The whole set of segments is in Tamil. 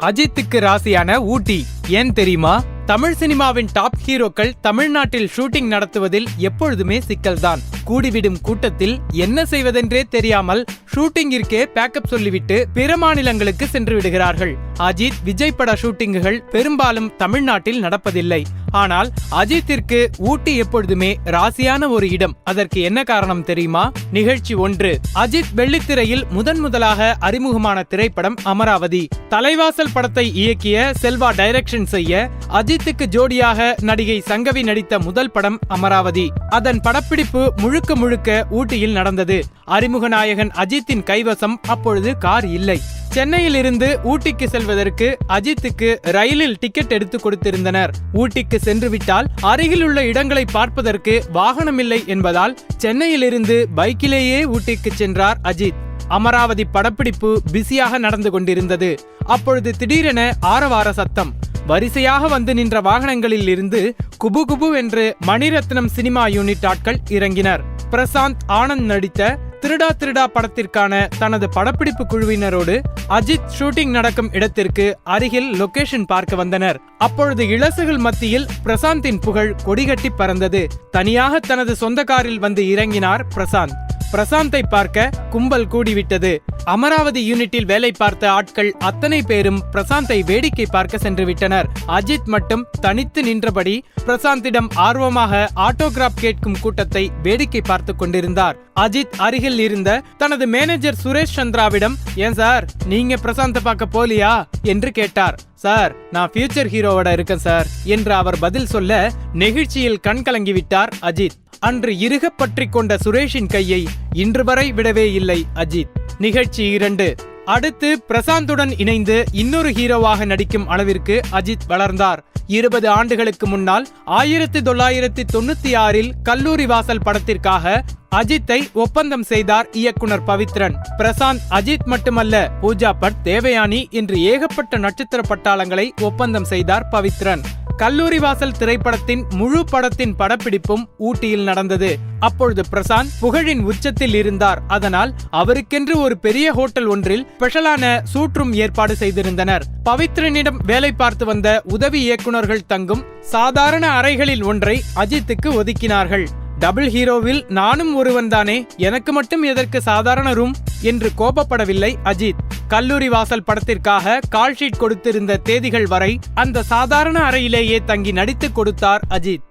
அஜித்துக்கு ராசியான ஊட்டி. ஏன் தெரியுமா? தமிழ் சினிமாவின் டாப் ஹீரோக்கள் தமிழ்நாட்டில் ஷூட்டிங் நடத்துவதில் எப்பொழுதுமே சிக்கல்தான். கூடிவிடும் கூட்டத்தில் என்ன செய்வதென்றே தெரியாமல் ஷூட்டிங்கிற்கே பேக்கப் சொல்லிவிட்டு பிற மாநிலங்களுக்கு சென்று விடுகிறார்கள். அஜித், விஜய் பட ஷூட்டிங்குகள் பெரும்பாலும் தமிழ்நாட்டில் நடப்பதில்லை. ஆனால் அஜித்திற்கு ஊட்டி எப்பொழுதுமே ராசியான ஒரு இடம். அதற்கு என்ன காரணம் தெரியுமா? நிகழ்ச்சி 1. அஜித் வெள்ளித்திரையில் முதன்முதலாக அறிமுகமான திரைப்படம் அமராவதி. தலைவாசல் படத்தை இயக்கிய செல்வா டைரக்ஷன் செய்ய அஜித்துக்கு ஜோடியாக நடிகை சங்கவி நடித்த முதல் படம் அமராவதி. அதன் படப்பிடிப்பு முழுக்க முழுக்க ஊட்டியில் நடந்தது. அறிமுக நாயகன் அஜித்தின் கைவசம் அப்பொழுது கார் இல்லை. சென்னையில் இருந்து ஊட்டிக்கு செல்வதற்கு அஜித்துக்கு ரயிலில் டிக்கெட் எடுத்து கொடுத்திருந்தனர். ஊட்டிக்கு சென்று விட்டால் அருகில் உள்ள இடங்களை பார்ப்பதற்கு வாகனம் இல்லை என்பதால் சென்னையில் இருந்து பைக்கிலேயே ஊட்டிக்கு சென்றார் அஜித். அமராவதி படப்பிடிப்பு பிஸியாக நடந்து கொண்டிருந்தது. அப்பொழுது திடீரென ஆரவார சத்தம். வரிசையாக வந்து நின்ற வாகனங்களில் இருந்து குபு குபு என்று மணிரத்னம் சினிமா யூனிட் ஆட்கள் இறங்கினர். பிரசாந்த் ஆனந்த் நடித்த திருடா திருடா படத்திற்கான தனது படப்பிடிப்பு குழுவினரோடு அஜித் ஷூட்டிங் நடக்கும் இடத்திற்கு அருகில் லொகேஷன் பார்க்க வந்தனர். அப்பொழுது இளசுகள் மத்தியில் பிரசாந்தின் புகழ் கொடிகட்டி பறந்தது. தனியாக தனது சொந்த காரில் வந்து இறங்கினார் பிரசாந்த். பிரசாந்தை பார்க்க கும்பல் கூடிவிட்டது. அமராவதி யூனிட்டில் வேலை பார்த்த ஆட்கள் அத்தனை பேரும் பிரசாந்தை வேடிக்கை பார்க்க சென்று விட்டனர். அஜித் மட்டும் தனித்து நின்றபடி பிரசாந்திடம் ஆர்வமாக ஆட்டோகிராப் கேட்கும் கூட்டத்தை வேடிக்கை பார்த்து கொண்டிருந்தார். அஜித் அருகில் இருந்த தனது மேனேஜர் சுரேஷ் சந்திராவிடம், ஏன் சார், நீங்க பிரசாந்தை பார்க்க போலியா என்று கேட்டார். சார், நான் ஃபியூச்சர் ஹீரோவோட இருக்கேன் சார் என்று அவர் பதில் சொல்ல நெகிழ்ச்சியில் கண் கலங்கிவிட்டார் அஜித். அன்று இறுக பற்றி கொண்ட சுரேஷின் கையை இன்று வரை விடவே இல்லை அஜித். நிகழ்ச்சி 2. அடுத்து பிரசாந்துடன் இணைந்து இன்னொரு ஹீரோவாக நடிக்கும் அளவிற்கு அஜித் வளர்ந்தார். 20 ஆண்டுகளுக்கு முன்னால் 1996இல் கல்லூரி வாசல் படத்திற்காக அஜித்தை ஒப்பந்தம் செய்தார் இயக்குனர் பவித்ரன். பிரசாந்த் அஜித் மட்டுமல்ல, பூஜா பட், தேவயானி என்று ஏகப்பட்ட நட்சத்திர பட்டாளங்களை ஒப்பந்தம் செய்தார் பவித்ரன். கல்லூரி வாசல் திரைப்படத்தின் முழு படத்தின் படப்பிடிப்பும் ஊட்டியில் நடந்தது. அப்பொழுது பிரசாந்த் புகழின் உச்சத்தில் இருந்தார். அதனால் அவருக்கென்று ஒரு பெரிய ஹோட்டல் ஒன்றில் ஸ்பெஷலான சூட் ரூம் ஏற்பாடு செய்திருந்தனர். பவித்ரனிடம் வேலை பார்த்து வந்த உதவி இயக்குனர்கள் தங்கும் சாதாரண அறைகளில் ஒன்றை அஜித்துக்கு ஒதுக்கினார்கள். டபுள் ஹீரோவில் நானும் ஒருவன் தானே, எனக்கு மட்டும் எதற்கு சாதாரண ரூம் என்று கோபப்படவில்லை அஜித். கல்லூரி வாசல் படத்திற்காக கால்ஷீட் கொடுத்திருந்த தேதிகள் வரை அந்த சாதாரண அறையிலேயே தங்கி நடித்து கொடுத்தார் அஜித்.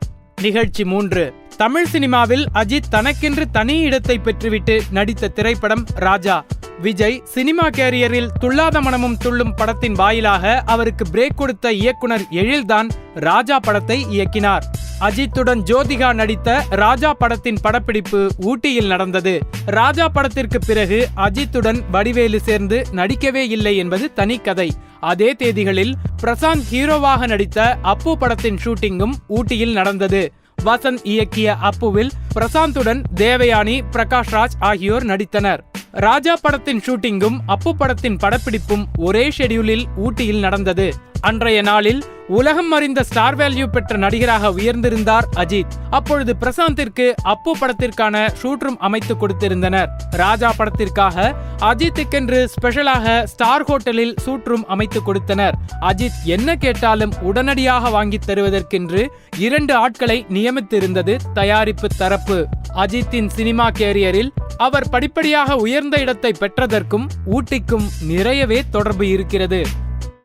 நிகழ்ச்சி 3. தமிழ் சினிமாவில் அஜித் தனக்கென்று தனி இடத்தை பெற்றுவிட்டு நடித்த திரைப்படம் ராஜா. விஜய் சினிமா கேரியரில் துள்ளாத மனமும் துள்ளும் படத்தின் வாயிலாக அவருக்கு பிரேக் கொடுத்த இயக்குனர் எழில்தான் ராஜா படத்தை இயக்கினார். அஜித்துடன் ஜோதிகா நடித்த ராஜா படத்தின் படப்பிடிப்பு ஊட்டியில் நடந்தது. ராஜா படத்திற்கு பிறகு அஜித்துடன் வடிவேலு சேர்ந்து நடிக்கவே இல்லை என்பது தனி கதை. அதே தேதிகளில் பிரசாந்த் ஹீரோவாக நடித்த அப்பு படத்தின் ஷூட்டிங்கும் ஊட்டியில் நடந்தது. வசந்த் இயக்கிய அப்புவில் பிரசாந்துடன் தேவயானி, பிரகாஷ் ராஜ் ஆகியோர் நடித்தனர். ராஜா படத்தின் ஷூட்டிங்கும் அப்பு படத்தின் படப்பிடிப்பும் ஒரே ஷெட்யூலில் ஊட்டியில் நடந்தது. அன்றைய நாளில் உலகம் அறிந்த ஸ்டார் வேல்யூ பெற்ற நடிகராக உயர்ந்திருந்தார் அஜித். அப்பொழுது பிரசாந்திற்கு அப்பு படத்திற்கான ஷூட் ரூம் அமைத்து கொடுத்திருந்தனர். ராஜா படத்திற்காக அஜித்துக்கென்று ஸ்பெஷலாக ஸ்டார் ஹோட்டலில் ஷூட் ரூம் அமைத்து கொடுத்தனர். அஜித் என்ன கேட்டாலும் உடனடியாக வாங்கி தருவதற்கென்று 2 ஆட்களை நியமித்திருந்தது தயாரிப்பு தரப்பு. அஜித்தின் சினிமா கேரியரில் அவர் படிப்படியாக உயர்ந்த இடத்தை பெற்றதற்கும் ஊட்டிக்கும் நிறையவே தொடர்பு இருக்கிறது.